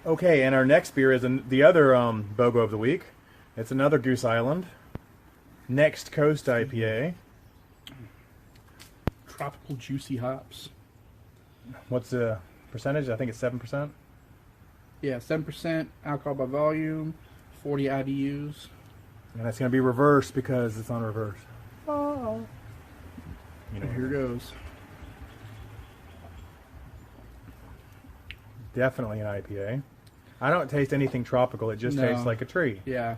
Okay, and our next beer is the other BOGO of the week. It's another Goose Island. Next Coast IPA. Tropical juicy hops. What's the percentage? I think it's 7%. Yeah, 7% alcohol by volume, 40 IBUs. And that's going to be reversed because it's on reverse. Oh. You know, Here goes. Definitely an IPA. I don't taste anything tropical. It just tastes like a tree. Yeah.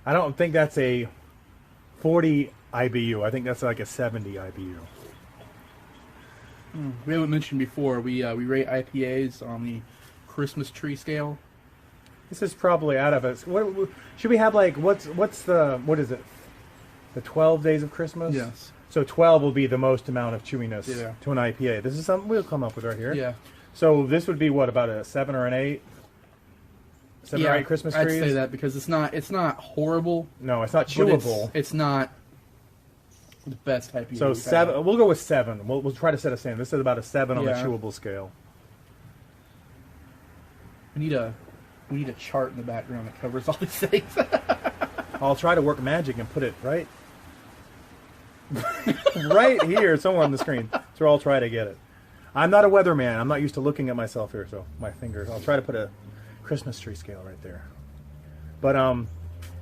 I don't think that's a 40 IBU. I think that's like a 70 IBU. We haven't mentioned before, we rate IPAs on the Christmas tree scale. This is probably out of us. What should we have? Like, what is it? The 12 days of Christmas. Yes. So 12 will be the most amount of chewiness Yeah. to an IPA. This is something we'll come up with right here. Yeah. So this would be what, about a 7 or an 8? 7 or 8 Christmas trees. I'd say that because it's not horrible. No, it's not but chewable. It's not the best IPA. So 7. We'll go with 7. We'll try to set a standard. This is about a 7 on the chewable scale. We need a chart in the background that covers all these things. I'll try to work magic and put it right right here somewhere on the screen. So I'll try to get it. I'm not a weatherman. I'm not used to looking at myself here, so my fingers. I'll try to put a Christmas tree scale right there. But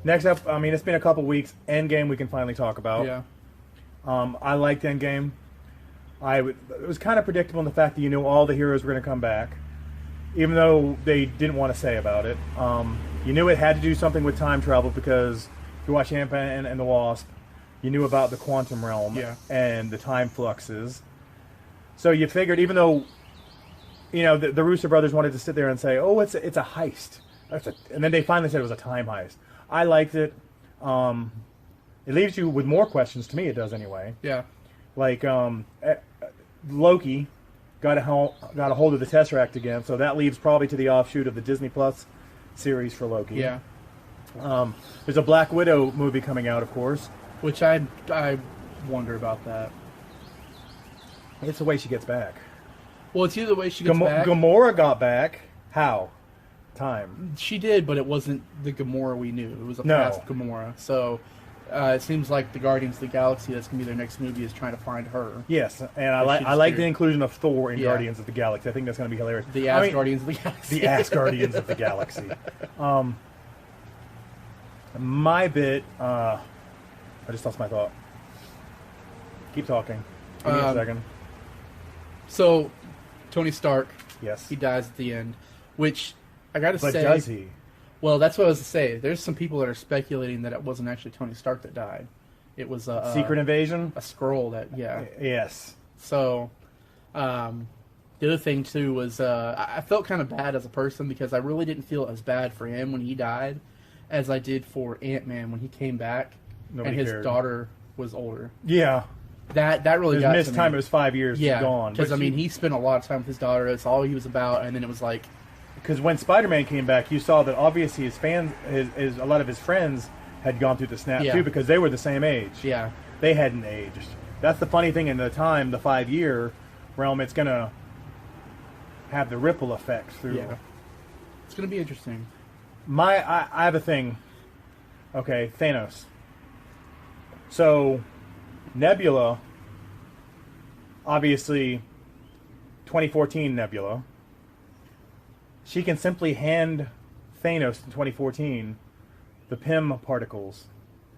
next up, I mean, it's been a couple weeks. Endgame we can finally talk about. Yeah. I liked Endgame. It was kind of predictable in the fact that you knew all the heroes were going to come back, even though they didn't want to say about it. You knew it had to do something with time travel because if you watch Ant-Man and the Wasp, you knew about the quantum realm and the time fluxes. So you figured, even though, you know, the Russo brothers wanted to sit there and say, "Oh, it's a heist," and then they finally said it was a time heist. I liked it. It leaves you with more questions. To me, it does anyway. Yeah. Like Loki got a hold of the Tesseract again, so that leaves probably to the offshoot of the Disney Plus series for Loki. Yeah. There's a Black Widow movie coming out, of course. Which I wonder about that. It's the way she gets back. Well, it's either the way she gets back. Gamora got back. How? Time. She did, but it wasn't the Gamora we knew. It was a past Gamora. So it seems like the Guardians of the Galaxy, that's going to be their next movie, is trying to find her. Yes, and I like the inclusion of Thor in Guardians of the Galaxy. I think that's going to be hilarious. The Guardians of the Galaxy. The Guardians of the Galaxy. My bit... I just lost my thought. Keep talking. Give me a second. So, Tony Stark. Yes. He dies at the end, which I got to say. But does he? Well, that's what I was to say. There's some people that are speculating that it wasn't actually Tony Stark that died. It was a secret invasion. A Skrull that Yes. So, the other thing too was I felt kind of bad as a person because I really didn't feel as bad for him when he died as I did for Ant-Man when he came back. Nobody and his cared. daughter was older. Yeah. That really got missed to me. time. It was 5 years. Gone. Because, I mean, he spent a lot of time with his daughter. That's all he was about. And then it was like... Because when Spider-Man came back, you saw that obviously his fans, a lot of his friends had gone through the snap too because they were the same age. Yeah. They hadn't aged. That's the funny thing in the time, the 5-year realm, it's going to have the ripple effects through. Yeah. It's going to be interesting. I have a thing. Okay, Thanos. So, Nebula, obviously, 2014 Nebula, she can simply hand Thanos in 2014 the Pym particles,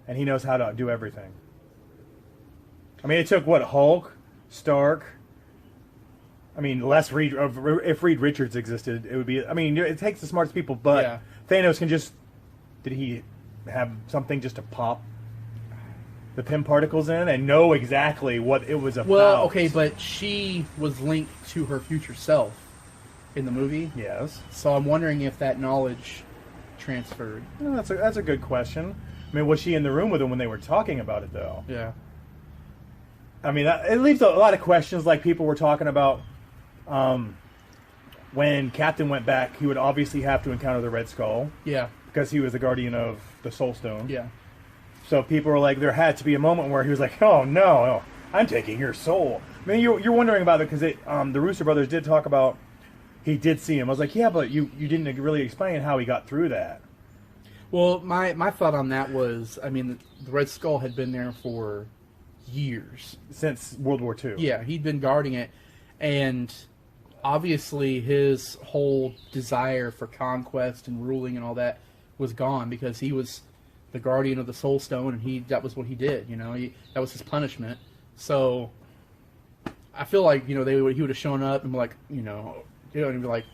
and he knows how to do everything. I mean, it took, what, Hulk, Stark, I mean, if Reed Richards existed, it would be, I mean, it takes the smartest people, but Thanos can just, did he have something just to pop the Pym particles in and know exactly what it was about? Well, okay, but she was linked to her future self in the movie. Yes. So I'm wondering if that knowledge transferred. Well, that's a good question. I mean, was she in the room with him when they were talking about it, though? Yeah. I mean, it leaves a lot of questions, like people were talking about when Captain went back, he would obviously have to encounter the Red Skull. Yeah. Because he was the guardian of the Soul Stone. Yeah. So people were like, there had to be a moment where he was like, oh, no, I'm taking your soul. I mean, you're wondering about it because the Russo brothers did talk about he did see him. I was like, yeah, but you didn't really explain how he got through that. Well, my thought on that was, I mean, the Red Skull had been there for years. Since World War II. Yeah, he'd been guarding it, and obviously his whole desire for conquest and ruling and all that was gone because he was the guardian of the Soul Stone, and that was what he did. You know, that was his punishment. So I feel like, you know, he would have shown up and be like, you know, and be like,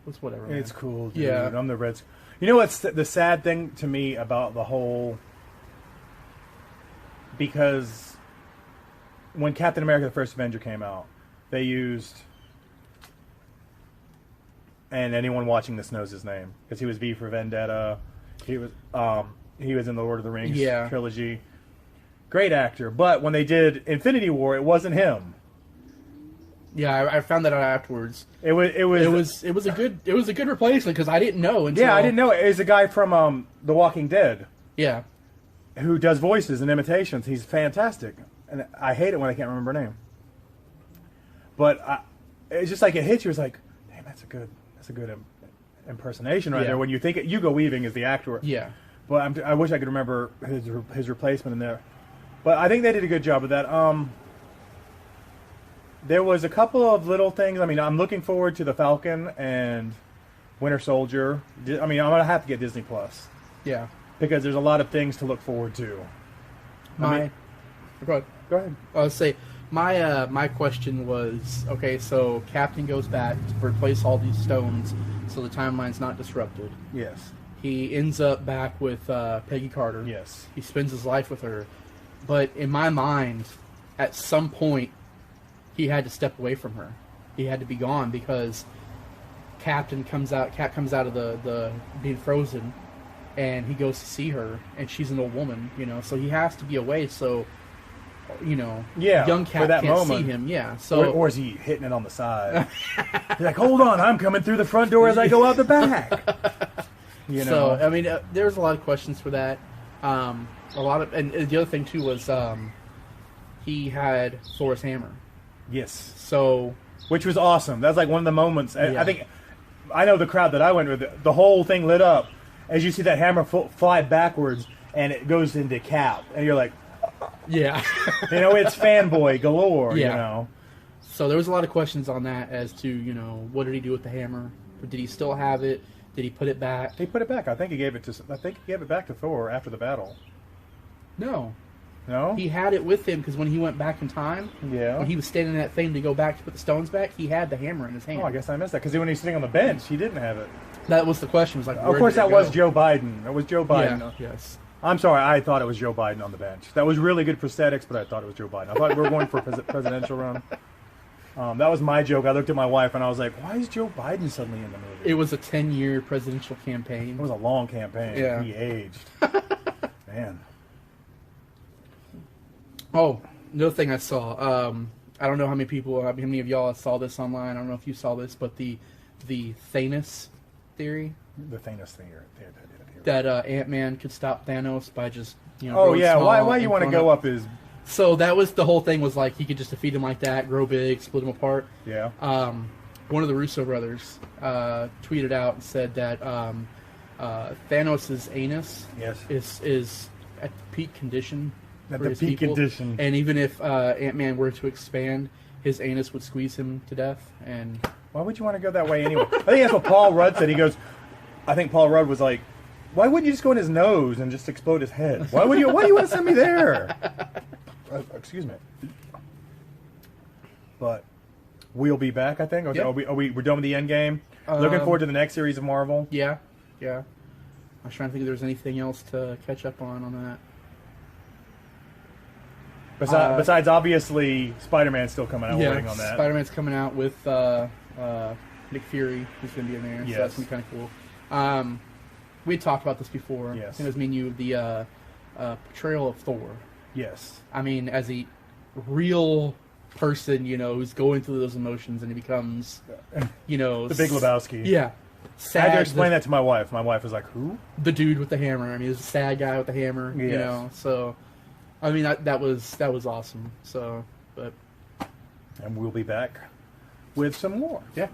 "What's whatever." Man. It's cool, dude. Yeah, I'm the Red Skull. You know what's the sad thing to me about the whole? Because when Captain America: The First Avenger came out, they used, and anyone watching this knows his name because he was V for Vendetta. He was in the Lord of the Rings trilogy. Great actor, but when they did Infinity War, it wasn't him. Yeah, I found that out afterwards. It was a good replacement because I didn't know until I didn't know it. It's a guy from The Walking Dead. Yeah, who does voices and imitations. He's fantastic, and I hate it when I can't remember her name. But it's just like it hits you. It's like, damn, that's a good impersonation right there. When you think Hugo Weaving is the actor. Yeah. But I wish I could remember his replacement in there. But I think they did a good job of that. There was a couple of little things. I mean, I'm looking forward to the Falcon and Winter Soldier. I mean, I'm gonna have to get Disney Plus. Yeah. Because there's a lot of things to look forward to. Go ahead. Go ahead. I was say my question was, okay, so Captain goes back to replace all these stones so the timeline's not disrupted. Yes. He ends up back with Peggy Carter. Yes. He spends his life with her. But in my mind, at some point, he had to step away from her. He had to be gone because Cap comes out of the being frozen, and he goes to see her, and she's an old woman, you know, so he has to be away, so, you know, young Cap can't see him, so... Or is he hitting it on the side? He's like, hold on, I'm coming through the front door as I go out the back. You know? So, I mean, there's a lot of questions for that. And the other thing, too, was he had Thor's hammer. Yes. So... Which was awesome. That was like one of the moments. Yeah. I know the crowd that I went with, the whole thing lit up as you see that hammer fly backwards and it goes into Cap. And you're like, yeah. You know, it's fanboy galore, you know. So there was a lot of questions on that as to, you know, what did he do with the hammer? Did he still have it? Did he put it back? He put it back. I think he gave it back to Thor after the battle. No. No? He had it with him because when he went back in time, when he was standing in that thing to go back to put the stones back, he had the hammer in his hand. Oh, I guess I missed that because when he was sitting on the bench, he didn't have it. That was the question. Was like, of course, that was Joe Biden. That was Joe Biden. Yeah, yes. I'm sorry, I thought it was Joe Biden on the bench. That was really good prosthetics, but I thought it was Joe Biden. I thought we were going for a presidential run. That was my joke. I looked at my wife and I was like, why is Joe Biden suddenly in the movie? It was a 10-year presidential campaign. It was a long campaign. Yeah. He aged. Man. Oh, another thing I saw. I don't know how many of y'all saw this online. I don't know if you saw this, but the Thanos theory. The Thanos theory. That Ant-Man could stop Thanos by just, you know. Oh yeah, why you want to go up his? So that was the whole thing. Was like he could just defeat him like that, grow big, split him apart. Yeah. One of the Russo brothers tweeted out and said that Thanos' anus is at peak condition. At the peak condition. And even if Ant-Man were to expand, his anus would squeeze him to death. And why would you want to go that way anyway? I think that's what Paul Rudd said. He goes, I think Paul Rudd was like, why wouldn't you just go in his nose and just explode his head? Why do you want to send me there? Excuse me. But we'll be back, I think. Okay, yep. We're done with the Endgame. Looking forward to the next series of Marvel. Yeah. I was trying to think if there's anything else to catch up on that. Besides, obviously, Spider-Man's still coming out. We're waiting on that. Spider-Man's coming out with Nick Fury, who's going to be in there. Yes. So that's going to be kind of cool. We had talked about this before. Yes. I think it was me and you, the portrayal of Thor. Yes. I mean, as a real person, you know, who's going through those emotions and he becomes, you know... The Big Lebowski. Yeah. Sad. I had to explain that to my wife. My wife was like, who? The dude with the hammer. I mean, he's a sad guy with the hammer, you know, so... I mean, that was awesome. So, but... And we'll be back with some more. Yeah.